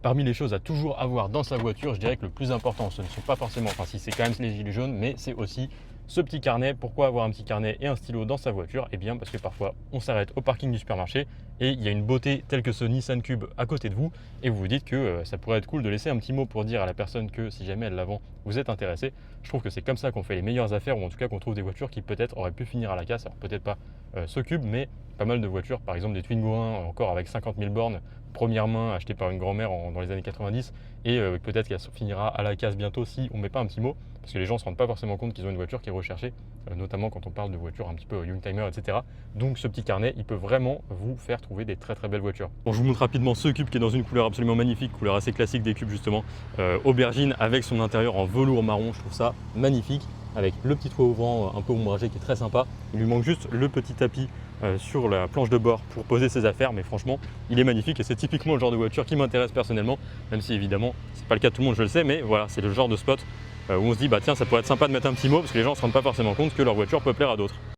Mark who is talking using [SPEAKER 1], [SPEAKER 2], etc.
[SPEAKER 1] Parmi les choses à toujours avoir dans sa voiture, je dirais que le plus important, ce ne sont pas forcément, enfin si c'est quand même les gilets jaunes, mais c'est aussi ce petit carnet. Pourquoi avoir un petit carnet et un stylo dans sa voiture? Eh bien parce que parfois on s'arrête au parking du supermarché et il y a une beauté telle que ce Nissan Cube à côté de vous et vous vous dites que ça pourrait être cool de laisser un petit mot pour dire à la personne que si jamais elle la vend, vous êtes intéressé. Je trouve que c'est comme ça qu'on fait les meilleures affaires, ou en tout cas qu'on trouve des voitures qui peut-être auraient pu finir à la casse. Alors peut-être pas ce Cube, mais pas mal de voitures, par exemple des Twingo 1 encore avec 50 000 bornes, première main, achetée par une grand-mère dans les années 90, et peut-être qu'elle finira à la casse bientôt si on ne met pas un petit mot, parce que les gens ne se rendent pas forcément compte qu'ils ont une voiture qui est recherchée, notamment quand on parle de voitures un petit peu youngtimer, etc. Donc ce petit carnet, il peut vraiment vous faire trouver des très très belles voitures. Bon, je vous montre rapidement ce Cube qui est dans une couleur absolument magnifique, couleur assez classique des Cubes justement, aubergine, avec son intérieur en velours marron. Je trouve ça magnifique, avec le petit toit ouvrant un peu ombragé qui est très sympa. Il lui manque juste le petit tapis sur la planche de bord pour poser ses affaires, mais franchement il est magnifique et c'est typiquement le genre de voiture qui m'intéresse personnellement, même si évidemment c'est pas le cas de tout le monde, je le sais, mais voilà, c'est le genre de spot où on se dit bah tiens, ça pourrait être sympa de mettre un petit mot, parce que les gens ne se rendent pas forcément compte que leur voiture peut plaire à d'autres.